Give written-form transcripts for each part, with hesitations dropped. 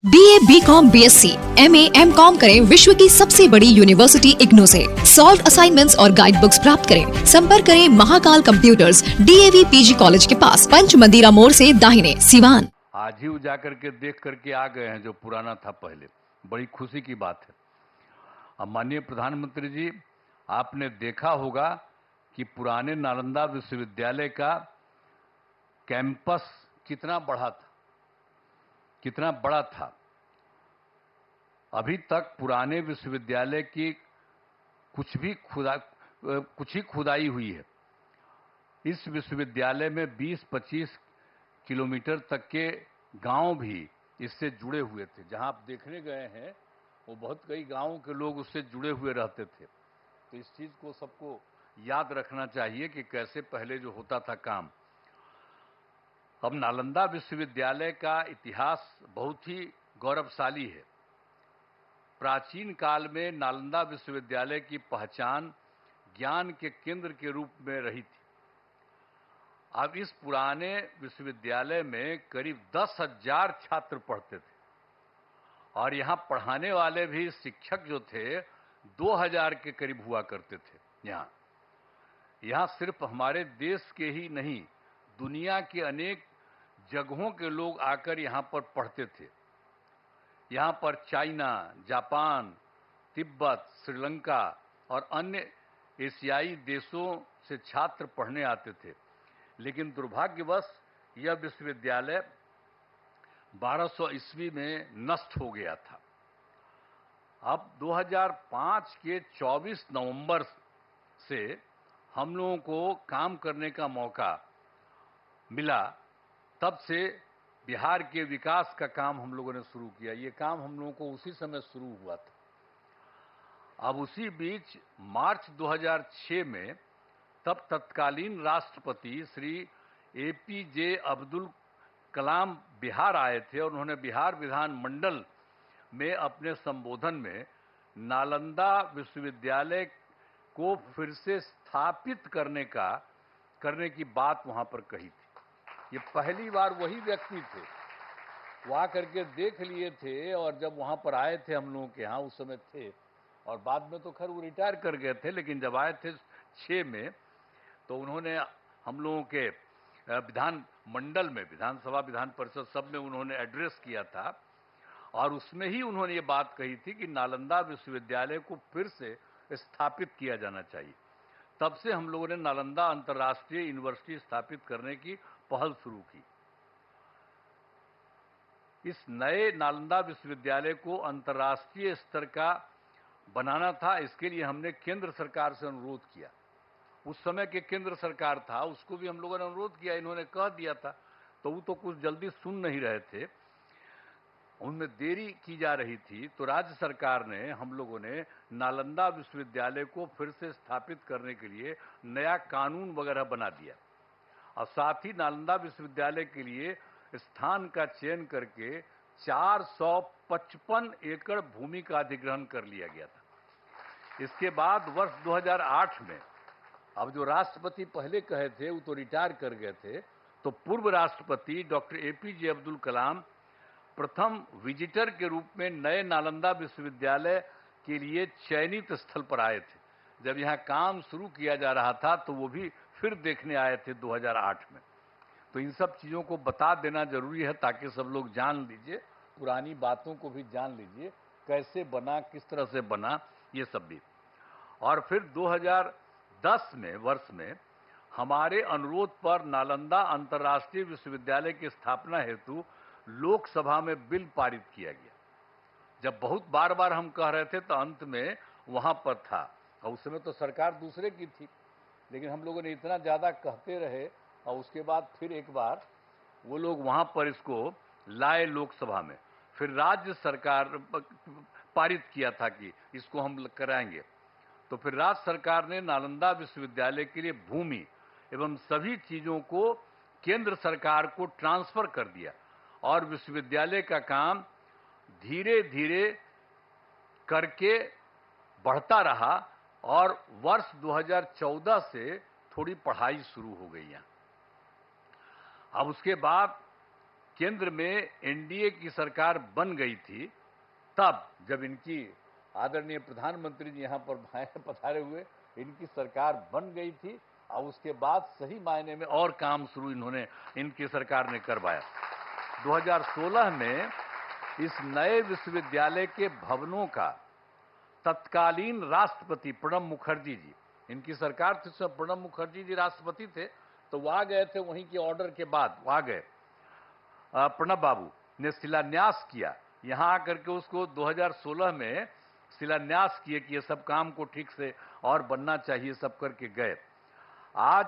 BA, BCom, BSc, MA, MCom करें विश्व की सबसे बड़ी यूनिवर्सिटी इग्नू से। सॉल्व असाइनमेंट्स और गाइड बुक्स प्राप्त करें। संपर्क करें Mahakal computers, DAV PG college के पास, पंच मंदिरा मोड़ से दाहिने, सिवान। आज ही जा करके देख करके आ गए हैं जो पुराना था पहले। बड़ी खुशी की बात है। अब माननीय प्रधानमंत्री जी, आपने देखा होगा कि पुराने नालंदा विश्वविद्यालय का कैंपस कितना बड़ा था। अभी तक पुराने विश्वविद्यालय की कुछ ही खुदाई हुई है। इस विश्वविद्यालय में 20-25 किलोमीटर तक के गांव भी इससे जुड़े हुए थे। जहां आप देखने गए हैं वो बहुत कई गांवों के लोग उससे जुड़े हुए रहते थे। तो इस चीज को सबको याद रखना चाहिए कि कैसे पहले जो होता था काम। अब नालंदा विश्वविद्यालय का इतिहास बहुत ही गौरवशाली है। प्राचीन काल में नालंदा विश्वविद्यालय की पहचान ज्ञान के केंद्र के रूप में रही थी। अब इस पुराने विश्वविद्यालय में करीब 10,000 छात्र पढ़ते थे और यहाँ पढ़ाने वाले भी शिक्षक जो थे 2,000 के करीब हुआ करते थे। यहाँ सिर्फ हमारे देश के ही नहीं, दुनिया के अनेक जगहों के लोग आकर यहाँ पर पढ़ते थे। यहाँ पर चाइना, जापान, तिब्बत, श्रीलंका और अन्य एशियाई देशों से छात्र पढ़ने आते थे। लेकिन दुर्भाग्यवश यह विश्वविद्यालय 1200 ईस्वी में नष्ट हो गया था। अब 2005 के 24 नवंबर से हम लोगों को काम करने का मौका मिला। तब से बिहार के विकास का काम हम लोगों ने शुरू किया। ये काम हम लोगों को उसी समय शुरू हुआ था। अब उसी बीच मार्च 2006 में तब तत्कालीन राष्ट्रपति श्री APJ अब्दुल कलाम बिहार आए थे और उन्होंने बिहार विधानमंडल में अपने संबोधन में नालंदा विश्वविद्यालय को फिर से स्थापित करने की बात वहां पर कही थी। ये पहली बार वही व्यक्ति थे, वो आकर के देख लिए थे और जब वहां पर आए थे हम लोगों के यहाँ उस समय थे और बाद में तो खैर वो रिटायर कर गए थे। लेकिन जब आए थे 6 में तो उन्होंने हम लोगों के विधान मंडल में, विधानसभा, विधान परिषद सब में उन्होंने एड्रेस किया था और उसमें ही उन्होंने ये बात कही थी कि नालंदा विश्वविद्यालय को फिर से स्थापित किया जाना चाहिए। तब से हम लोगों ने नालंदा अंतर्राष्ट्रीय यूनिवर्सिटी स्थापित करने की पहल शुरू की। इस नए नालंदा विश्वविद्यालय को अंतर्राष्ट्रीय स्तर का बनाना था। इसके लिए हमने केंद्र सरकार से अनुरोध किया। उस समय के केंद्र सरकार था, उसको भी हम लोगों ने अनुरोध किया, इन्होंने कह दिया था, तो वो तो कुछ जल्दी सुन नहीं रहे थे, उनमें देरी की जा रही थी। तो राज्य सरकार ने, हम लोगों ने नालंदा विश्वविद्यालय को फिर से स्थापित करने के लिए नया कानून वगैरह बना दिया और साथ ही नालंदा विश्वविद्यालय के लिए स्थान का चयन करके 455 एकड़ भूमि का अधिग्रहण कर लिया गया था। इसके बाद वर्ष 2008 में, अब जो राष्ट्रपति पहले कहे थे वो तो रिटायर कर गए थे, तो पूर्व राष्ट्रपति डॉक्टर APJ अब्दुल कलाम प्रथम विजिटर के रूप में नए नालंदा विश्वविद्यालय के लिए चयनित स्थल पर आए थे। जब यहाँ काम शुरू किया जा रहा था तो वो भी फिर देखने आए थे 2008 में। तो इन सब चीज़ों को बता देना जरूरी है ताकि सब लोग जान लीजिए, पुरानी बातों को भी जान लीजिए, कैसे बना, किस तरह से बना, ये सब भी। और फिर 2010 में वर्ष में हमारे अनुरोध पर नालंदा अंतर्राष्ट्रीय विश्वविद्यालय की स्थापना हेतु लोकसभा में बिल पारित किया गया। जब बहुत बार बार हम कह रहे थे तो अंत में वहां पर था और उस समय तो सरकार दूसरे की थी, लेकिन हम लोगों ने इतना ज़्यादा कहते रहे और उसके बाद फिर एक बार वो लोग वहां पर इसको लाए लोकसभा में। फिर राज्य सरकार पारित किया था कि इसको हम कराएंगे। तो फिर राज्य सरकार ने नालंदा विश्वविद्यालय के लिए भूमि एवं सभी चीज़ों को केंद्र सरकार को ट्रांसफर कर दिया और विश्वविद्यालय का काम धीरे धीरे करके बढ़ता रहा और वर्ष 2014 से थोड़ी पढ़ाई शुरू हो गई यहाँ। अब उसके बाद केंद्र में एनडीए की सरकार बन गई थी, तब जब इनकी आदरणीय प्रधानमंत्री जी यहाँ पर पधारे हुए, इनकी सरकार बन गई थी और उसके बाद सही मायने में और काम शुरू इनकी सरकार ने करवाया। 2016 में इस नए विश्वविद्यालय के भवनों का तत्कालीन राष्ट्रपति प्रणब मुखर्जी जी, इनकी सरकार थी, सब प्रणब मुखर्जी जी राष्ट्रपति थे, तो वो आ गए थे, वहीं के ऑर्डर के बाद वो आ गए। प्रणब बाबू ने शिलान्यास किया, यहां आकर के उसको 2016 में शिलान्यास किए कि ये सब काम को ठीक से और बनना चाहिए, सब करके गए। आज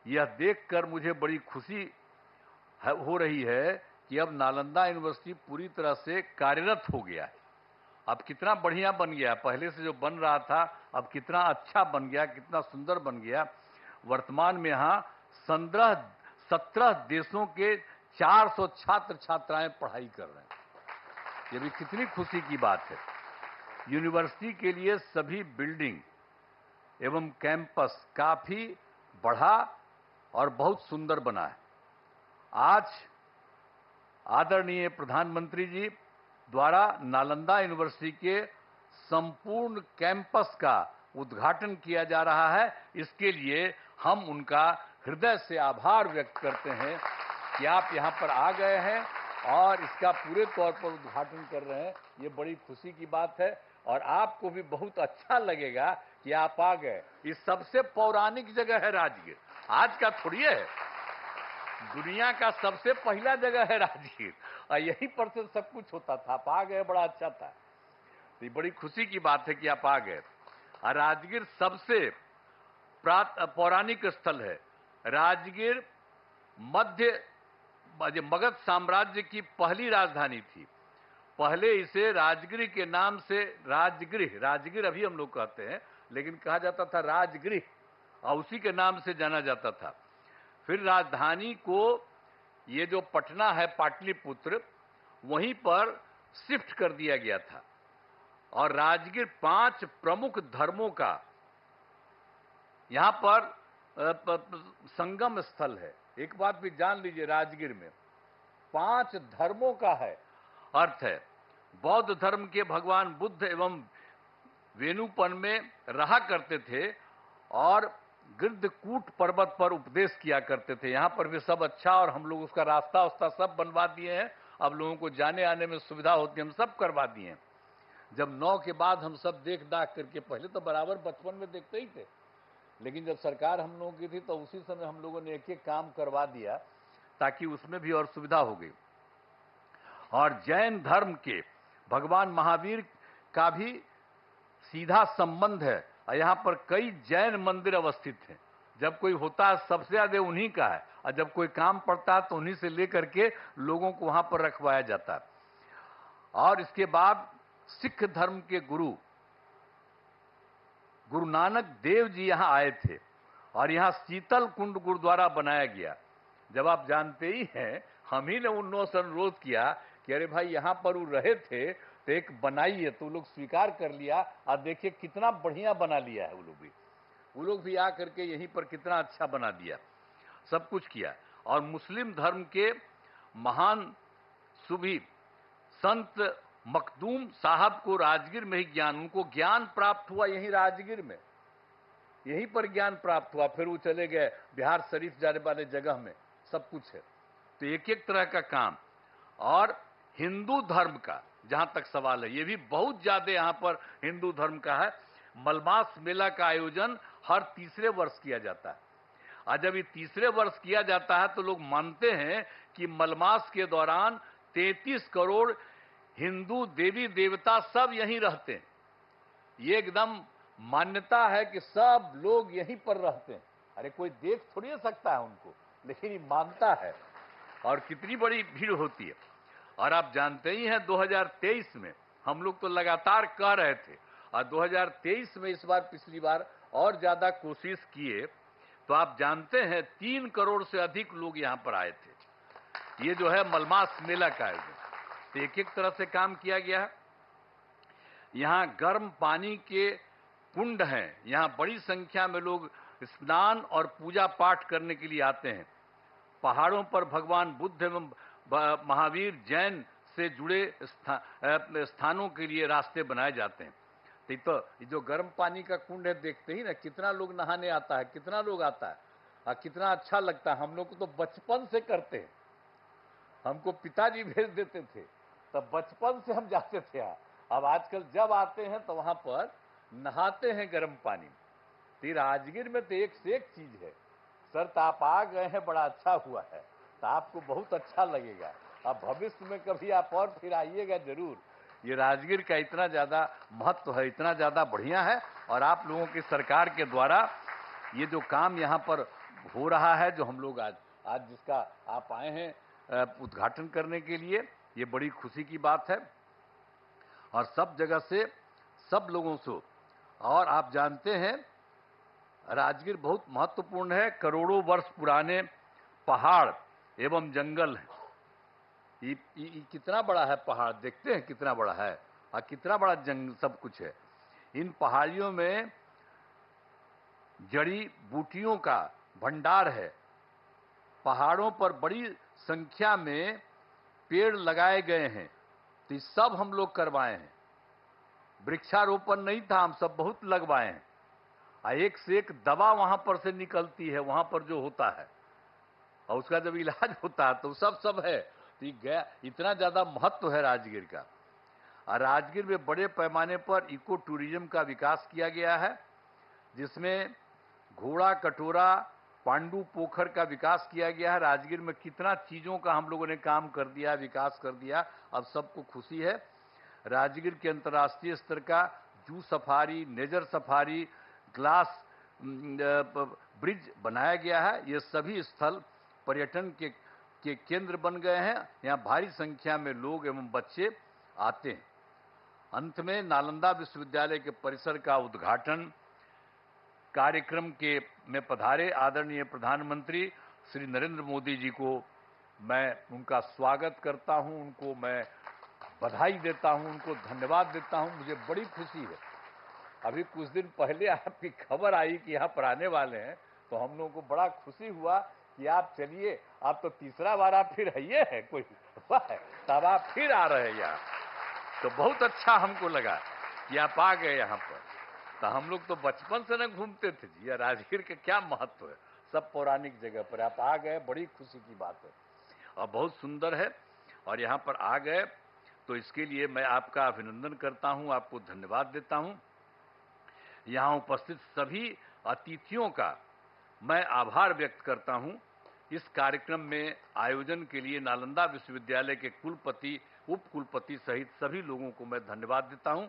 यह देखकर मुझे बड़ी खुशी हो रही है कि अब नालंदा यूनिवर्सिटी पूरी तरह से कार्यरत हो गया है। अब कितना बढ़िया बन गया, पहले से जो बन रहा था अब कितना अच्छा बन गया, कितना सुंदर बन गया। वर्तमान में यहाँ 17 देशों के 400 छात्र छात्राएं पढ़ाई कर रहे हैं। ये भी कितनी खुशी की बात है। यूनिवर्सिटी के लिए सभी बिल्डिंग एवं कैंपस काफी बढ़ा और बहुत सुंदर बना है। आज आदरणीय प्रधानमंत्री जी द्वारा नालंदा यूनिवर्सिटी के संपूर्ण कैंपस का उद्घाटन किया जा रहा है। इसके लिए हम उनका हृदय से आभार व्यक्त करते हैं कि आप यहाँ पर आ गए हैं और इसका पूरे तौर पर उद्घाटन कर रहे हैं। ये बड़ी खुशी की बात है और आपको भी बहुत अच्छा लगेगा कि आप आ गए। ये सबसे पौराणिक जगह है राजगीर, आज का थोड़ी है, दुनिया का सबसे पहला जगह है राजगीर और यहीं पर से सब कुछ होता था। आप आ गए, बड़ा अच्छा था। तो ये बड़ी खुशी की बात है कि आप आ गए। और राजगीर सबसे पौराणिक स्थल है। राजगीर मगध साम्राज्य की पहली राजधानी थी। पहले इसे राजगृह के नाम से राजगीर अभी हम लोग कहते हैं, लेकिन कहा जाता था राजगृह और उसी के नाम से जाना जाता था। फिर राजधानी को ये जो पटना है पाटलिपुत्र, वहीं पर शिफ्ट कर दिया गया था और राजगीर 5 प्रमुख धर्मों का यहां पर संगम स्थल है। एक बात भी जान लीजिए, राजगीर में 5 धर्मों का है अर्थ है। बौद्ध धर्म के भगवान बुद्ध एवं वेणुपन में रहा करते थे और गिरधकूट पर्वत पर उपदेश किया करते थे। यहाँ पर भी सब अच्छा, और हम लोग उसका रास्ता सब बनवा दिए हैं। अब लोगों को जाने आने में सुविधा होती है, हम सब करवा दिए हैं। जब 9 के बाद हम सब देख दाख करके, पहले तो बराबर बचपन में देखते ही थे, लेकिन जब सरकार हम लोगों की थी तो उसी समय हम लोगों ने एक एक काम करवा दिया ताकि उसमें भी और सुविधा हो गई। और जैन धर्म के भगवान महावीर का भी सीधा संबंध है और यहाँ पर कई जैन मंदिर अवस्थित हैं। जब कोई होता है सबसे ज्यादा उन्हीं का है, और जब कोई काम पड़ता है तो उन्हीं से लेकर के लोगों को वहां पर रखवाया जाता है। और इसके बाद सिख धर्म के गुरु नानक देव जी यहाँ आए थे और यहाँ शीतल कुंड गुरुद्वारा बनाया गया। जब आप जानते ही हैं, हम ही ने उन से अनुरोध किया कि अरे भाई यहाँ पर वो रहे थे तो एक बनाइए, तो लोग स्वीकार कर लिया और देखिए कितना बढ़िया बना लिया है। वो लोग भी आकर के यहीं पर कितना अच्छा बना दिया, सब कुछ किया। और मुस्लिम धर्म के महान सूफी संत मखदूम साहब को राजगीर में ही उनको ज्ञान प्राप्त हुआ, यहीं राजगीर में, यहीं पर ज्ञान प्राप्त हुआ। फिर वो चले गए बिहार शरीफ जाने वाले जगह में, सब कुछ है। तो एक एक तरह का काम। और हिंदू धर्म का जहां तक सवाल है, ये भी बहुत ज्यादा यहाँ पर हिंदू धर्म का है। मलमास मेला का आयोजन हर तीसरे वर्ष किया जाता है, और जब ये तीसरे वर्ष किया जाता है तो लोग मानते हैं कि मलमास के दौरान 33 करोड़ हिंदू देवी देवता सब यहीं रहते हैं। ये एकदम मान्यता है कि सब लोग यहीं पर रहते हैं। अरे कोई देख थोड़ी सकता है उनको, लेकिन ये मानता है। और कितनी बड़ी भीड़ होती है। और आप जानते ही हैं 2023 में हम लोग तो लगातार कह रहे थे, और 2023 में इस बार पिछली बार और ज्यादा कोशिश किए, तो आप जानते हैं 3 करोड़ से अधिक लोग यहां पर आए थे। ये जो है मलमास मेला का आयोजन, तो एक एक तरह से काम किया गया है। यहाँ गर्म पानी के कुंड हैं, यहाँ बड़ी संख्या में लोग स्नान और पूजा पाठ करने के लिए आते हैं। पहाड़ों पर भगवान बुद्ध एवं महावीर जैन से जुड़े स्थानों के लिए रास्ते बनाए जाते हैं। तो ये जो गर्म पानी का कुंड है, देखते ही ना कितना लोग नहाने आता है, कितना लोग आता है और कितना अच्छा लगता है। हम लोग को तो बचपन से करते हैं, हमको पिताजी भेज देते थे, तब बचपन से हम जाते थे। अब आजकल जब आते हैं तो वहां पर नहाते हैं गर्म पानी। तो राजगीर में तो एक से एक चीज है। सर, तो आप आ गए हैं, बड़ा अच्छा हुआ है, तो आपको बहुत अच्छा लगेगा। अब भविष्य में कभी आप और फिर आइएगा जरूर। ये राजगीर का इतना ज्यादा महत्व है, इतना ज्यादा बढ़िया है, और आप लोगों की सरकार के द्वारा ये जो काम यहाँ पर हो रहा है, जो हम लोग आज जिसका आप आए हैं उद्घाटन करने के लिए, ये बड़ी खुशी की बात है। और सब जगह से, सब लोगों से, और आप जानते हैं राजगीर बहुत महत्वपूर्ण है। करोड़ों वर्ष पुराने पहाड़ एवं जंगल है। ये कितना बड़ा है पहाड़, देखते हैं कितना बड़ा है, और कितना बड़ा जंगल सब कुछ है। इन पहाड़ियों में जड़ी बूटियों का भंडार है। पहाड़ों पर बड़ी संख्या में पेड़ लगाए गए हैं, तो सब हम लोग करवाए हैं। वृक्षारोपण नहीं था, हम सब बहुत लगवाए हैं। एक से एक दवा वहां पर से निकलती है, वहां पर जो होता है, और उसका जब इलाज होता है तो सब है। तो ये इतना ज्यादा महत्व है राजगीर का। और राजगीर में बड़े पैमाने पर इको टूरिज्म का विकास किया गया है, जिसमें घोड़ा कटोरा पांडु पोखर का विकास किया गया है। राजगीर में कितना चीजों का हम लोगों ने काम कर दिया, विकास कर दिया, अब सबको खुशी है। राजगीर के अंतर्राष्ट्रीय स्तर का zoo safari, nature safari, glass bridge बनाया गया है। ये सभी स्थल पर्यटन के केंद्र बन गए हैं। यहाँ भारी संख्या में लोग एवं बच्चे आते हैं। अंत में नालंदा विश्वविद्यालय के परिसर का उद्घाटन कार्यक्रम में पधारे आदरणीय प्रधानमंत्री श्री नरेंद्र मोदी जी को मैं उनका स्वागत करता हूं, उनको मैं बधाई देता हूं, उनको धन्यवाद देता हूं। मुझे बड़ी खुशी है। अभी कुछ दिन पहले आपकी खबर आई कि यहाँ पर आने वाले हैं, तो हम लोगों को बड़ा खुशी हुआ कि आप चलिए, आप तो तीसरा बार आप फिर आइए हैं, कोई है तब आप फिर आ रहे हैं यहाँ, तो बहुत अच्छा हमको लगा कि आप आ गए यहाँ पर। तो हम लोग तो बचपन से न घूमते थे जी, राजगीर का क्या महत्व है, सब पौराणिक जगह पर आप आ गए, बड़ी खुशी की बात है और बहुत सुंदर है। और यहाँ पर आ गए तो इसके लिए मैं आपका अभिनंदन करता हूँ, आपको धन्यवाद देता हूँ। यहाँ उपस्थित सभी अतिथियों का मैं आभार व्यक्त करता हूँ। इस कार्यक्रम में आयोजन के लिए नालंदा विश्वविद्यालय के कुलपति, उप कुलपति सहित सभी लोगों को मैं धन्यवाद देता हूँ।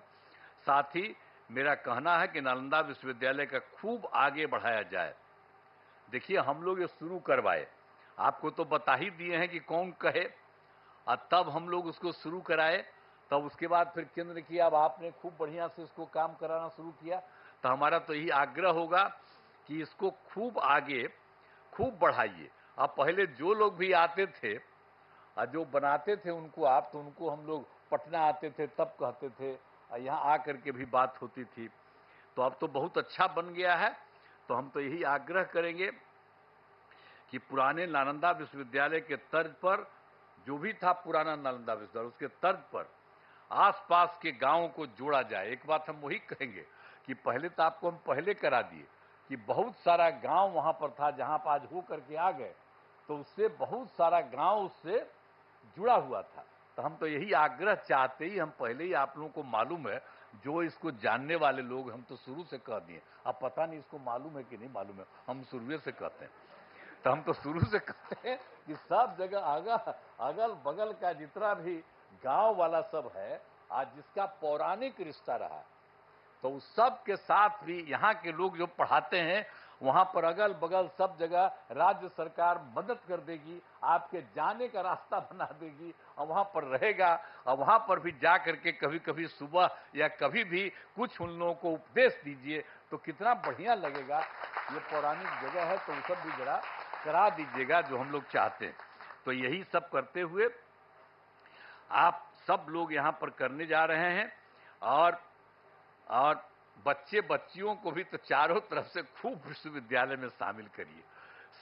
साथ ही मेरा कहना है कि नालंदा विश्वविद्यालय का खूब आगे बढ़ाया जाए। देखिए, हम लोग ये शुरू करवाए, आपको तो बता ही दिए हैं कि कौन कहे, और तब हम लोग उसको शुरू कराए, तब उसके बाद फिर केंद्र किया, अब आपने खूब बढ़िया से इसको काम कराना शुरू किया। तो हमारा तो यही आग्रह होगा कि इसको खूब आगे खूब बढ़ाइए। अब पहले जो लोग भी आते थे और जो बनाते थे उनको आप, तो उनको हम लोग पटना आते थे तब कहते थे, और यहाँ आकर के भी बात होती थी। तो अब तो बहुत अच्छा बन गया है। तो हम तो यही आग्रह करेंगे कि पुराने नालंदा विश्वविद्यालय के तर्ज पर, जो भी था पुराना नालंदा विश्वविद्यालय, उसके तर्ज पर आसपास के गांवों को जोड़ा जाए। एक बात हम वही कहेंगे कि पहले तो आपको हम पहले करा दिए कि बहुत सारा गांव वहां पर था, जहां पर आज हो करके आ गए, तो उससे बहुत सारा गांव उससे जुड़ा हुआ था। तो हम तो यही आग्रह चाहते ही, हम पहले ही आप लोगों को मालूम है, जो इसको जानने वाले लोग, हम तो शुरू से कह दिए। अब पता नहीं इसको मालूम है कि नहीं मालूम है, हम शुरू से कहते हैं। तो हम तो शुरू से कहते हैं कि सब जगह अगल बगल का जितना भी गांव वाला सब है, आज जिसका पौराणिक रिश्ता रहा, तो उस सब के साथ भी यहाँ के लोग जो पढ़ाते हैं, वहां पर अगल बगल सब जगह राज्य सरकार मदद कर देगी, आपके जाने का रास्ता बना देगी, और वहां पर रहेगा। और वहां पर भी जा करके कभी कभी सुबह या कभी भी कुछ उन लोगों को उपदेश दीजिए, तो कितना बढ़िया लगेगा। ये पौराणिक जगह है, तो वो सब भी जरा करा दीजिएगा जो हम लोग चाहते हैं। तो यही सब करते हुए आप सब लोग यहाँ पर करने जा रहे हैं, और बच्चे बच्चियों को भी तो चारों तरफ से खूब विश्वविद्यालय में शामिल करिए।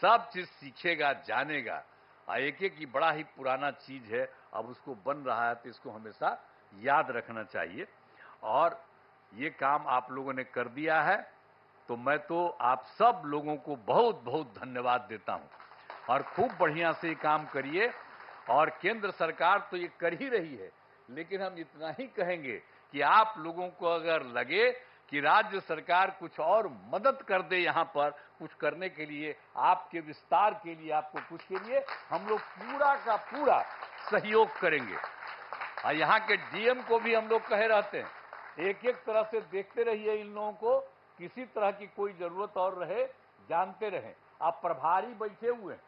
सब चीज सीखेगा, जानेगा, एक एक की बड़ा ही पुराना चीज है, अब उसको बन रहा है, तो इसको हमेशा याद रखना चाहिए। और ये काम आप लोगों ने कर दिया है, तो मैं तो आप सब लोगों को बहुत बहुत धन्यवाद देता हूं। और खूब बढ़िया से ये काम करिए। और केंद्र सरकार तो ये कर ही रही है, लेकिन हम इतना ही कहेंगे कि आप लोगों को अगर लगे कि राज्य सरकार कुछ और मदद कर दे, यहां पर कुछ करने के लिए, आपके विस्तार के लिए, आपको कुछ के लिए, हम लोग पूरा का पूरा सहयोग करेंगे। और यहाँ के डीएम को भी हम लोग कहे रहते हैं, एक एक तरह से देखते रहिए इन लोगों को, किसी तरह की कोई जरूरत और रहे जानते रहें। आप प्रभारी बैठे हुए हैं,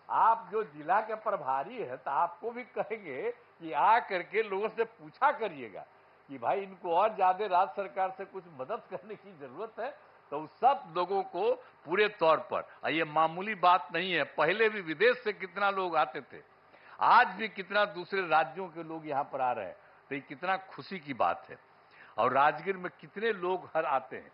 आप जो जिला के प्रभारी है, तो आपको भी कहेंगे कि आ करके लोगों से पूछा करिएगा कि भाई इनको और ज्यादा राज्य सरकार से कुछ मदद करने की जरूरत है, तो उस सब लोगों को पूरे तौर पर, ये मामूली बात नहीं है, पहले भी विदेश से कितना लोग आते थे, आज भी कितना दूसरे राज्यों के लोग यहाँ पर आ रहे हैं, तो ये कितना खुशी की बात है। और राजगीर में कितने लोग हर आते हैं,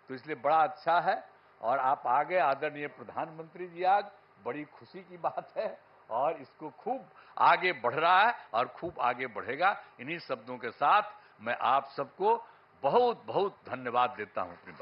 तो इसलिए बड़ा अच्छा है। और आप आ गए आदरणीय प्रधानमंत्री जी, आज बड़ी खुशी की बात है, और इसको खूब आगे बढ़ रहा है और खूब आगे बढ़ेगा। इन्हीं शब्दों के साथ मैं आप सबको बहुत बहुत धन्यवाद देता हूं अपनी बात।